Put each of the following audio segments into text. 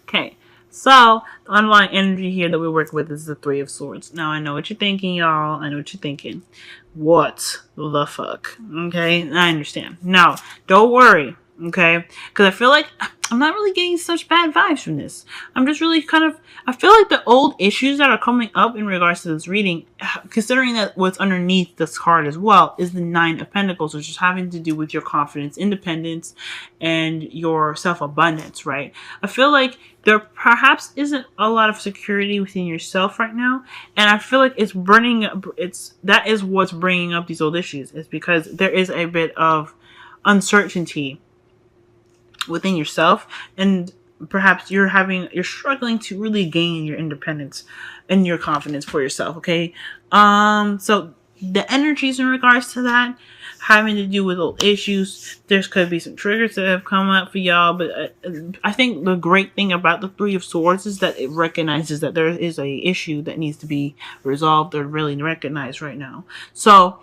Okay, so the underlying energy here that we work with is the Three of Swords. Now, I know what you're thinking, y'all. I know what you're thinking. What the fuck? Okay, I understand. Now, don't worry, okay? Because I feel like I'm not really getting such bad vibes from this. I'm just really I feel like the old issues that are coming up in regards to this reading, considering that what's underneath this card as well, is the Nine of Pentacles, which is having to do with your confidence, independence, and your self-abundance, right? I feel like there perhaps isn't a lot of security within yourself right now, and I feel like that is what's bringing up these old issues, is because there is a bit of uncertainty within yourself, and perhaps you're struggling to really gain your independence and your confidence for yourself. Okay, so the energies in regards to that having to do with old issues, there could be some triggers that have come up for y'all, but I think the great thing about the Three of Swords is that it recognizes that there is a issue that needs to be resolved or really recognized right now. So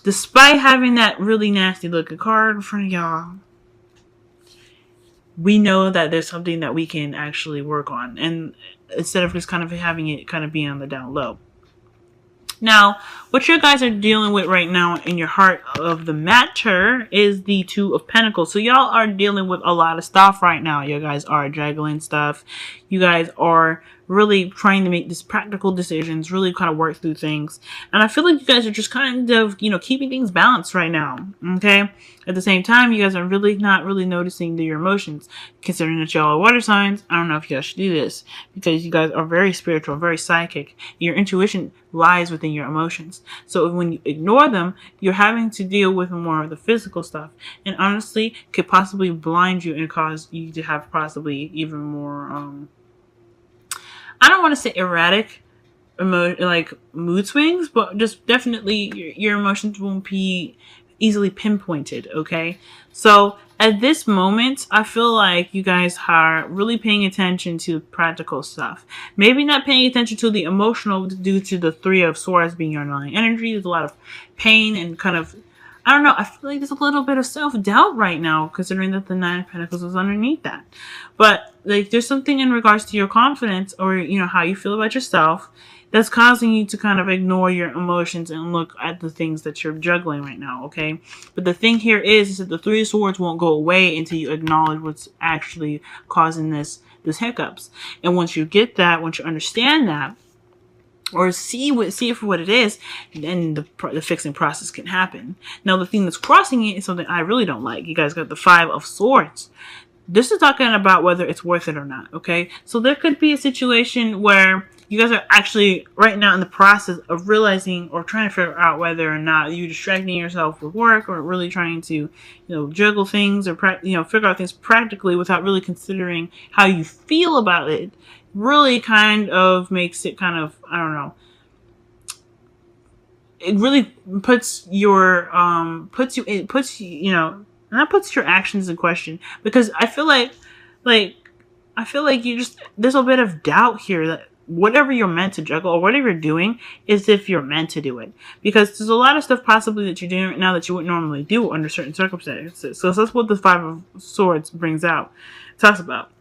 despite having that really nasty looking card in front of y'all, we know that there's something that we can actually work on, and instead of just kind of having it kind of be on the down low. Now, what you guys are dealing with right now in your heart of the matter is the Two of Pentacles. So y'all are dealing with a lot of stuff right now. You guys are juggling stuff. You guys are really trying to make these practical decisions, really kind of work through things. And I feel like you guys are just kind of, keeping things balanced right now. Okay. At the same time, you guys are really not really noticing your emotions. Considering that y'all are water signs, I don't know if y'all should do this, because you guys are very spiritual, very psychic. Your intuition lies within your emotions. So when you ignore them, you're having to deal with more of the physical stuff. And honestly, could possibly blind you and cause you to have possibly even more, I don't want to say erratic mood swings, but just definitely your emotions won't be easily pinpointed. Okay, so at this moment, I feel like you guys are really paying attention to practical stuff. Maybe not paying attention to the emotional due to the Three of Swords being your underlying energy. There's a lot of pain and kind of, I don't know, I feel like there's a little bit of self-doubt right now, considering that the Nine of Pentacles is underneath that. But there's something in regards to your confidence, or how you feel about yourself, that's causing you to kind of ignore your emotions and look at the things that you're juggling right now. Okay, but the thing here is that the Three of Swords won't go away until you acknowledge what's actually causing this hiccups. And once you get that, once you understand that, or see it for what it is, then the fixing process can happen. Now, the thing that's crossing it is something I really don't like. You guys got the Five of Swords. This is talking about whether it's worth it or not, okay? So there could be a situation where you guys are actually right now in the process of realizing or trying to figure out whether or not you're distracting yourself with work, or really trying to, juggle things, or figure out things practically without really considering how you feel about it. Really kind of makes it kind of, I don't know, it really puts your that puts your actions in question, because I feel like there's a bit of doubt here that whatever you're meant to juggle, or whatever you're doing, is if you're meant to do it. Because there's a lot of stuff possibly that you're doing right now that you wouldn't normally do under certain circumstances. So that's what the Five of Swords talks about.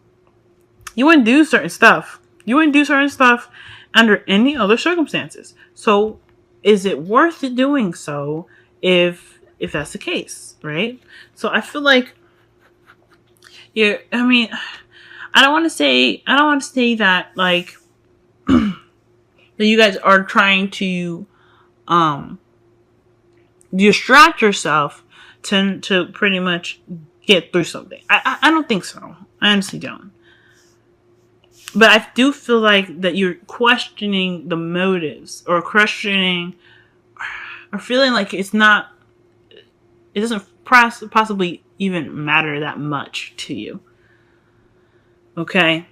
You wouldn't do certain stuff. You wouldn't do certain stuff under any other circumstances. So is it worth doing so if that's the case, right? So I feel like, I don't want to say that that you guys are trying to distract yourself to pretty much get through something. I don't think so. I honestly don't. But I do feel like that you're questioning the motives, or questioning, or feeling like it doesn't possibly even matter that much to you. Okay?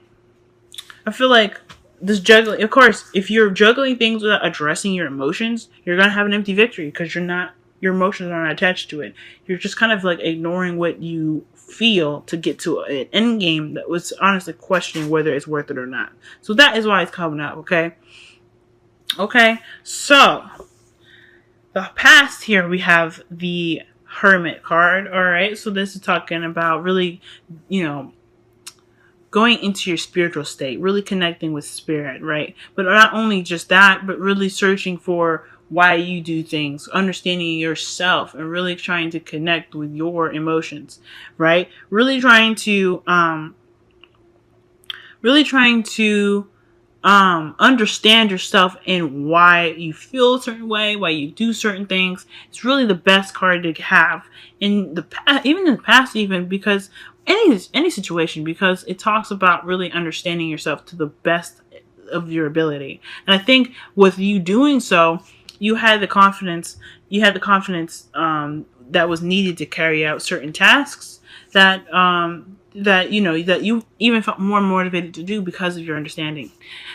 I feel like this juggling, of course, if you're juggling things without addressing your emotions, you're going to have an empty victory, because your emotions aren't attached to it. You're just kind of like ignoring what you feel to get to an end game that was honestly questioning whether it's worth it or not. So that is why it's coming up, okay? Okay, so the past here, we have the Hermit card, alright? So this is talking about really, going into your spiritual state, really connecting with spirit, right? But not only just that, but really searching for why you do things, understanding yourself, and really trying to connect with your emotions, right? Really trying to understand yourself and why you feel a certain way, why you do certain things. It's really the best card to have in the past, even in the past, even because any situation, because it talks about really understanding yourself to the best of your ability. And I think with you doing so, you had the confidence. That was needed to carry out certain tasks that that you even felt more motivated to do because of your understanding.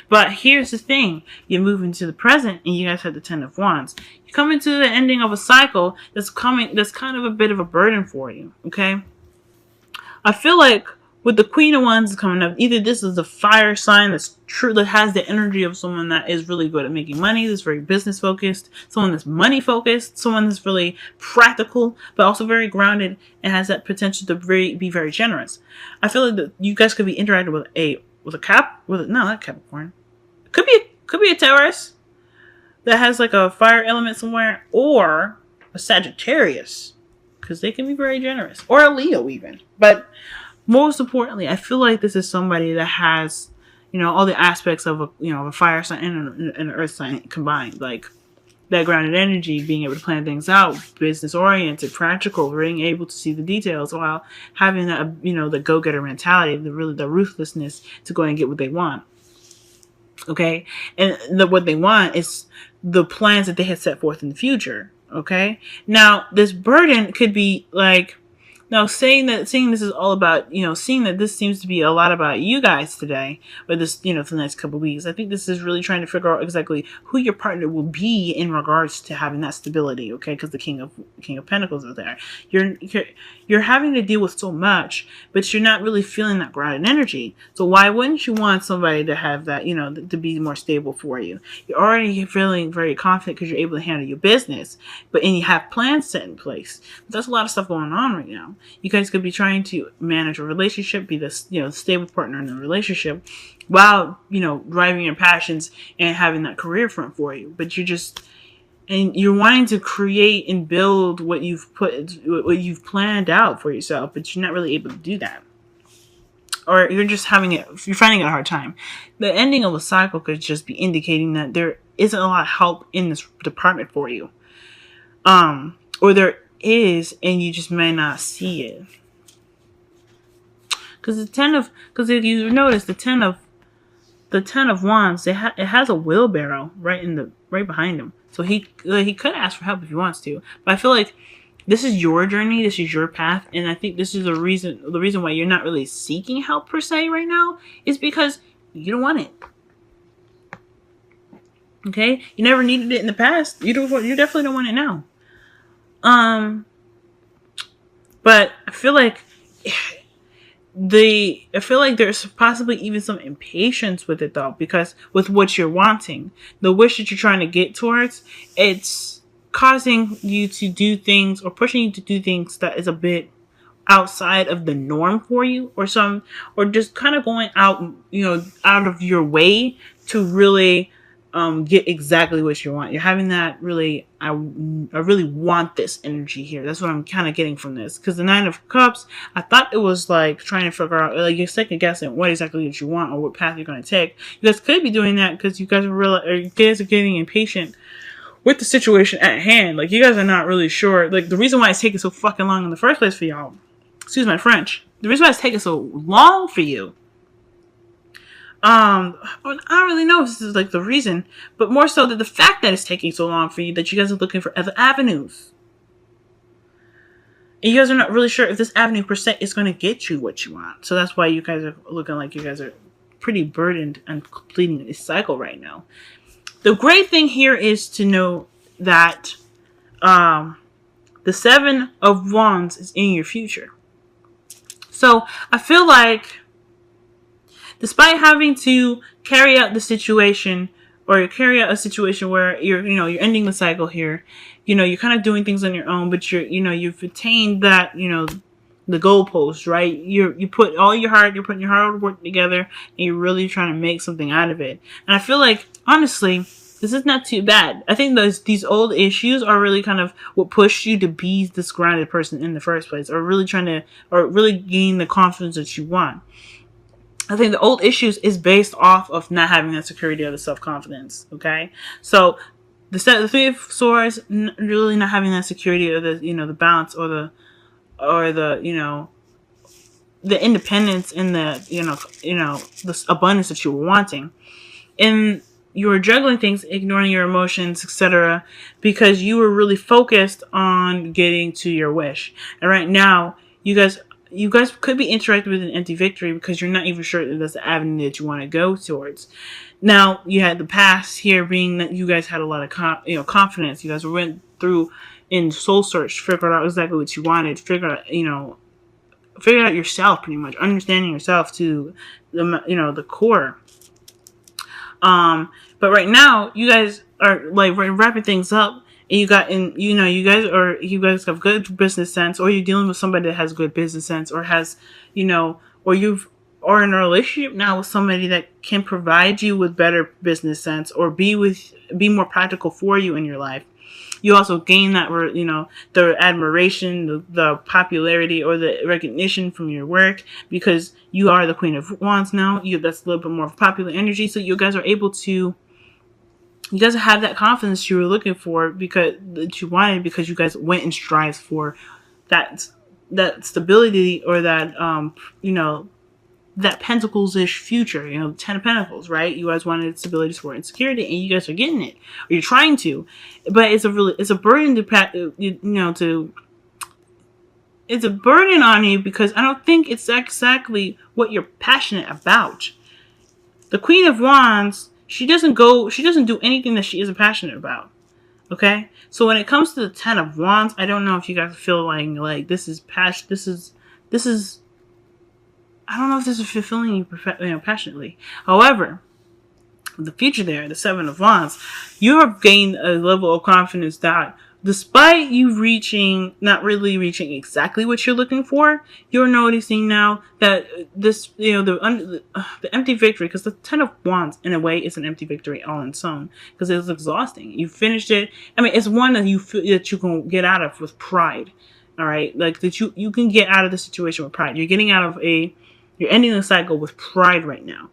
But here's the thing: you move into the present, and you guys have the Ten of Wands. You come into the ending of a cycle that's kind of a bit of a burden for you. Okay, I feel like with the Queen of Wands coming up, either this is a fire sign that's true, that has the energy of someone that is really good at making money, that's very business focused, someone that's money focused, someone that's really practical, but also very grounded and has that potential to be very generous. I feel like that you guys could be interacting with not Capricorn. Could be a Taurus that has like a fire element somewhere, or a Sagittarius, because they can be very generous, or a Leo even. But most importantly, I feel like this is somebody that has, all the aspects of a fire sign and an earth sign combined, like that grounded energy, being able to plan things out, business oriented, practical, being able to see the details while having that, the go-getter mentality, the ruthlessness to go and get what they want. Okay. And what they want is the plans that they had set forth in the future. Okay. Now this burden could be like, now, seeing this is all about, seeing that this seems to be a lot about you guys today, or this, for the next couple of weeks, I think this is really trying to figure out exactly who your partner will be in regards to having that stability, okay? Because the King of Pentacles is there. You're having to deal with so much, but you're not really feeling that grounded energy. So why wouldn't you want somebody to have that, to be more stable for you? You're already feeling very confident because you're able to handle your business, and you have plans set in place. But there's a lot of stuff going on right now. You guys could be trying to manage a relationship, be the stable partner in the relationship, while driving your passions and having that career front for you. But you're wanting to create and build what you've planned out for yourself, but you're not really able to do that, or you're finding it a hard time. The ending of a cycle could just be indicating that there isn't a lot of help in this department for you, or there is, and you just may not see it. Because if you notice the ten of Wands, it has a wheelbarrow right behind him. So he could ask for help if he wants to. But I feel like this is your journey, this is your path, and I think this is the reason why you're not really seeking help per se right now is because you don't want it. Okay, you never needed it in the past. You definitely don't want it now. But I feel like there's possibly even some impatience with it though, because with what you're wanting, the wish that you're trying to get towards, it's causing you to do things or pushing you to do things that is a bit outside of the norm for you, or just kind of going out of your way to really get exactly what you want. You're having that really, I really want this energy here. That's what I'm kind of getting from this. Because the Nine of Cups, I thought it was like trying to figure out, like you're second guessing what exactly that you want or what path you're going to take. You guys could be doing that because you guys are getting impatient with the situation at hand. Like you guys are not really sure. Like the reason why it's taking so fucking long in the first place for y'all, excuse my French, the reason why it's taking so long for you, I don't really know if this is like the reason, but more so that the fact that it's taking so long for you, that you guys are looking for other avenues. And you guys are not really sure if this avenue per se is going to get you what you want. So that's why you guys are looking like you guys are pretty burdened and completing this cycle right now. The great thing here is to know that the Seven of Wands is in your future. So I feel like despite having to carry out the situation, or carry out a situation where you're ending the cycle here, you're kind of doing things on your own, but you've attained that, the goalpost, right? You put all your heart, you're putting your hard work together, and you're really trying to make something out of it. And I feel like, honestly, this is not too bad. I think these old issues are really kind of what pushed you to be this grounded person in the first place, or really trying to, or really gain the confidence that you want. I think the old issues is based off of not having that security or the self-confidence. Okay. So the Three of Swords, really not having that security or the, the balance or the, the independence and the, the abundance that you were wanting. And you were juggling things, ignoring your emotions, etc., because you were really focused on getting to your wish. And right now, you guys could be interacting with an empty victory because you're not even sure that that's the avenue that you want to go towards. Now, you had the past here being that you guys had a lot of confidence. You guys went through in soul search, figured out exactly what you wanted, figured out yourself, pretty much understanding yourself to the core. But right now, you guys are like wrapping things up. And you guys have good business sense, or you're dealing with somebody that has good business sense, or has, or in a relationship now with somebody that can provide you with better business sense, or be more practical for you in your life. You also gain that, the admiration, the popularity, or the recognition from your work, because you are the Queen of Wands now. That's a little bit more of popular energy, so you guys are able to. You guys have that confidence you were looking for that you wanted, because you guys went and strived for that stability, or that that Pentacles-ish future, 10 of Pentacles, right? You guys wanted stability, support, and security, and you guys are getting it, or you're trying to, but it's a burden it's a burden on you, because I don't think it's exactly what you're passionate about. The Queen of Wands, she doesn't do anything that she isn't passionate about. Okay? So when it comes to the 10 of Wands, I don't know if you guys feel like this is I don't know if this is fulfilling you passionately. However, the future there, the 7 of Wands, you have gained a level of confidence that despite you not really reaching exactly what you're looking for, you're noticing now that this, the empty victory, because the 10 of Wands, in a way, is an empty victory all in its own, because it's exhausting. You finished it. I mean, it's one that you feel that you can get out of with pride. All right, like that you can get out of the situation with pride. You're ending the cycle with pride right now.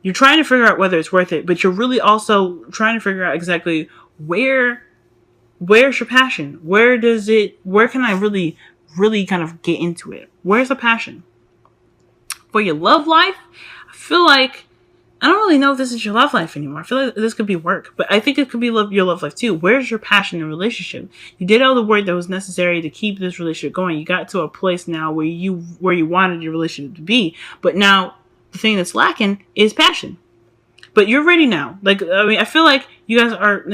You're trying to figure out whether it's worth it, but you're really also trying to figure out exactly where's your passion? Where can I really, really kind of get into it? Where's the passion? For your love life, I feel like, I don't really know if this is your love life anymore. I feel like this could be work, but I think it could be your love life too. Where's your passion in relationship? You did all the work that was necessary to keep this relationship going. You got to a place now where you wanted your relationship to be, but now the thing that's lacking is passion. But you're ready now. Like, I mean, I feel like you guys are,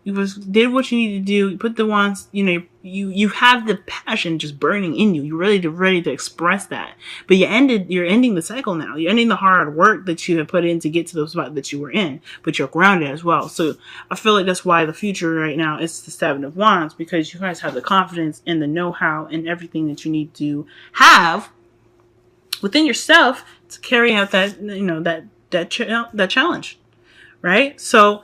you did what you need to do. You put the wands, you have the passion just burning in you. You're ready to express that. But you're ending the cycle now. You're ending the hard work that you have put in to get to the spot that you were in. But you're grounded as well. So I feel like that's why the future right now is the 7 of Wands, because you guys have the confidence and the know-how and everything that you need to have within yourself to carry out that, that challenge, right? So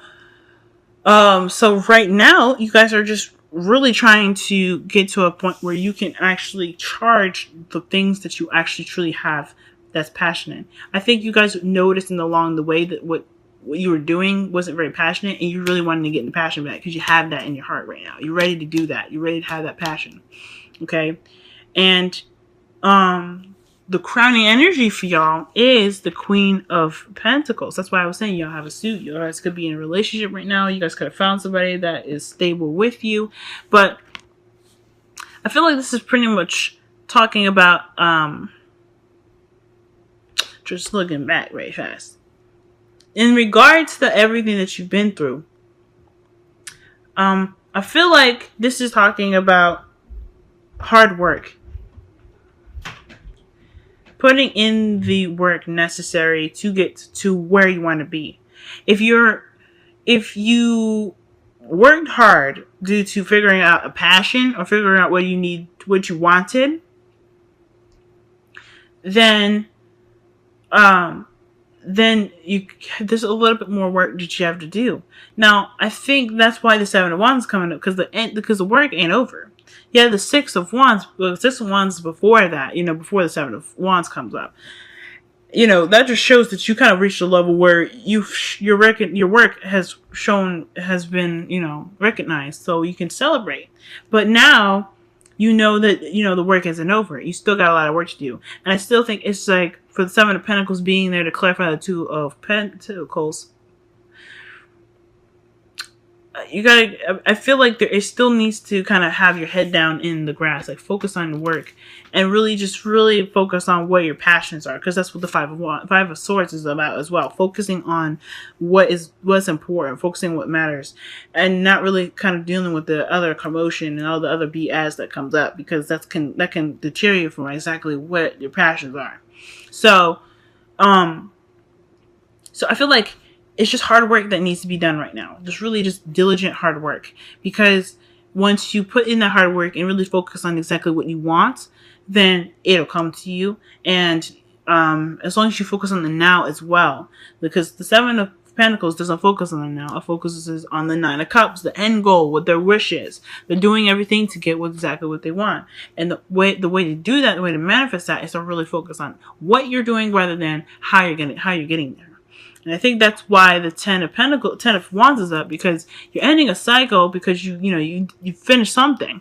right now you guys are just really trying to get to a point where you can actually charge the things that you actually truly have that's passionate. I think you guys noticed along the way that what you were doing wasn't very passionate, and you really wanted to get the passion back because you have that in your heart right now. You're ready to do that. You're ready to have that passion. Okay. And the crowning energy for y'all is the Queen of Pentacles. That's why I was saying y'all have a suit. You guys could be in a relationship right now. You guys could have found somebody that is stable with you. But I feel like this is pretty much talking about, just looking back very fast. In regards to everything that you've been through, I feel like this is talking about hard work. Putting in the work necessary to get to where you want to be. If you worked hard due to figuring out a passion or figuring out what you wanted, then um then there's a little bit more work that you have to do. Now, I think that's why the Seven of Wands is coming up, because the work ain't over. Yeah, the Six of Wands, well, the Six of Wands is before that, before the Seven of Wands comes up. That just shows that you kind of reached a level where your work has been, recognized, so you can celebrate. But now, that, the work isn't over. You still got a lot of work to do. And I still think it's like, for the Seven of Pentacles being there to clarify the Two of Pentacles, I feel like it still needs to kind of have your head down in the grass, like focus on the work and really focus on what your passions are. Because that's what the Five of Swords is about as well. Focusing on what's important, focusing on what matters, and not really kind of dealing with the other commotion and all the other BS that comes up, because that can deter you from exactly what your passions are. So I feel like it's just hard work that needs to be done right now. Just diligent hard work. Because once you put in that hard work and really focus on exactly what you want, then it'll come to you. And as long as you focus on the now as well. Because the Seven of Pentacles doesn't focus on the now. It focuses on the Nine of Cups, the end goal, what their wish is. They're doing everything to get exactly what they want. And the way to do that, the way to manifest that, is to really focus on what you're doing rather than how you're getting there. And I think that's why the Ten of Wands is up, because you're ending a cycle, because you finished something.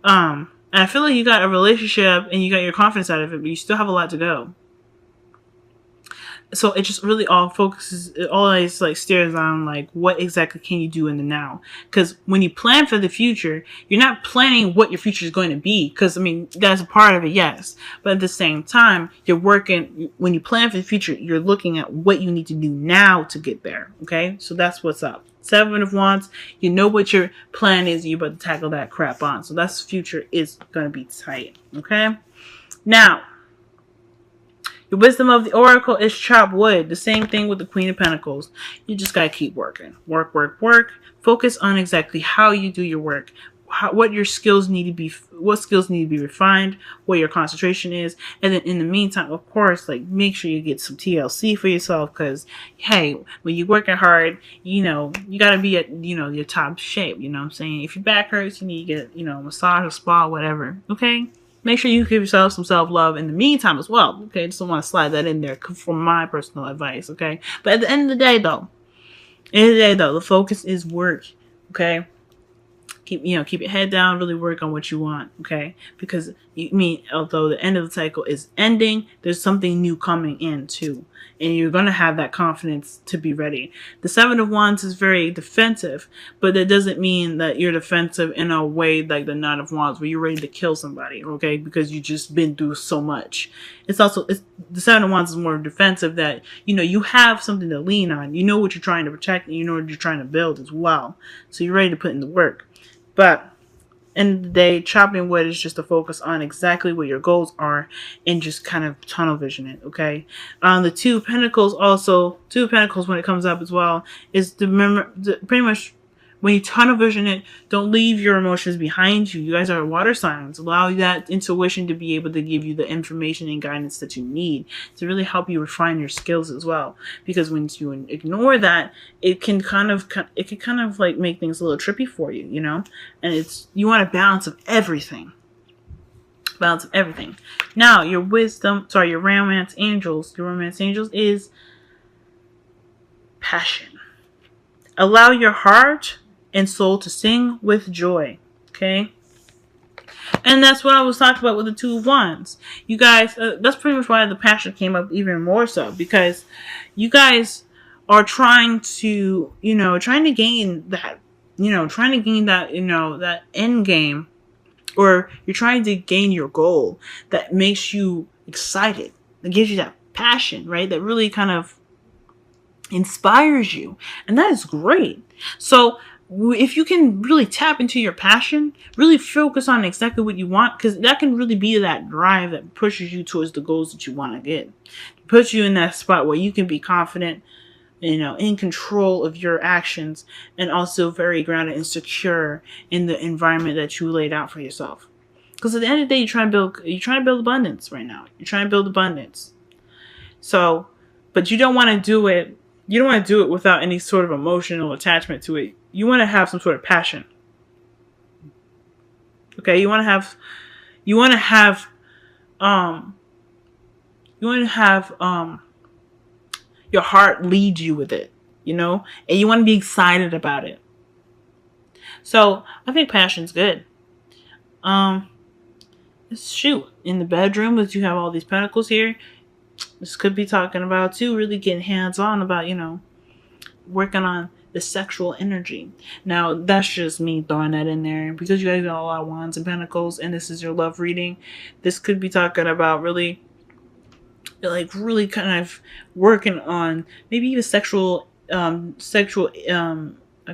And I feel like you got a relationship and you got your confidence out of it, but you still have a lot to go. So it just really all always like steers on like what exactly can you do in the now. Because when you plan for the future, you're not planning what your future is going to be. Because that's a part of it, yes. But at the same time, when you plan for the future, you're looking at what you need to do now to get there. Okay, so that's what's up. Seven of Wands, you know what your plan is. You're about to tackle that crap on. So that's future is going to be tight. Okay, now. The wisdom of the Oracle is chop wood. The same thing with the Queen of Pentacles. You just got to keep working. Work, work, work. Focus on exactly how you do your work. What skills need to be refined. What your concentration is. And then in the meantime, of course, like make sure you get some TLC for yourself. Because, hey, when you're working hard, you got to be at, your top shape. You know what I'm saying? If your back hurts, you need to get, a massage or spa, whatever. Okay? Make sure you give yourself some self-love in the meantime as well. Okay, just don't want to slide that in there for my personal advice. Okay, but at the end of the day, though, the focus is work. Okay, keep your head down. Really work on what you want. Okay, because although the end of the cycle is ending, there's something new coming in too, and you're gonna have that confidence to be ready. The Seven of Wands is very defensive, but that doesn't mean that you're defensive in a way like the Nine of Wands, where you're ready to kill somebody. Okay, because you just been through so much. The Seven of Wands is more defensive, that you have something to lean on. You know what you're trying to protect, and you know what you're trying to build as well. So you're ready to put in the work. But end of the day, chopping wood is just to focus on exactly what your goals are and just kind of tunnel vision it, okay? The Two of Pentacles when it comes up as well is pretty much when you tunnel vision it, don't leave your emotions behind you. You guys are water signs. Allow that intuition to be able to give you the information and guidance that you need to really help you refine your skills as well. Because when you ignore that, it can kind of like make things a little trippy for you, And you want a balance of everything. Now, your romance angels. Your romance angels is passion. Allow your heart and soul to sing with joy. Okay? And that's what I was talking about with the Two of Wands. You guys, that's pretty much why the passion came up even more so. Because you guys are trying to gain that, that end game. Or you're trying to gain your goal that makes you excited. That gives you that passion, right? That really kind of inspires you. And that is great. So if you can really tap into your passion, really focus on exactly what you want, because that can really be that drive that pushes you towards the goals that you want to get. It puts you in that spot where you can be confident, in control of your actions, and also very grounded and secure in the environment that you laid out for yourself. Because at the end of the day, you're trying to build abundance right now. You're trying to build abundance. So, but you don't want to do it. You don't want to do it without any sort of emotional attachment to it. You want to have some sort of passion. Okay, you want to have your heart lead you with it, you know, and you want to be excited about it. So I think passion's good. Shoot, in the bedroom, as you have all these pentacles here, this could be talking about too, really getting hands-on about, you know, working on the sexual energy. Now, that's just me throwing that in there because you guys got a lot of wands and pentacles, and this is your love reading. This could be talking about really kind of working on maybe even sexual I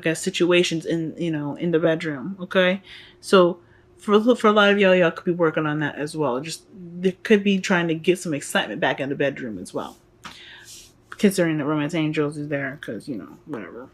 guess situations in, you know, in the bedroom. Okay, so for a lot of y'all could be working on that as well. Just they could be trying to get some excitement back in the bedroom as well, considering that romance angels is there because, you know, whatever.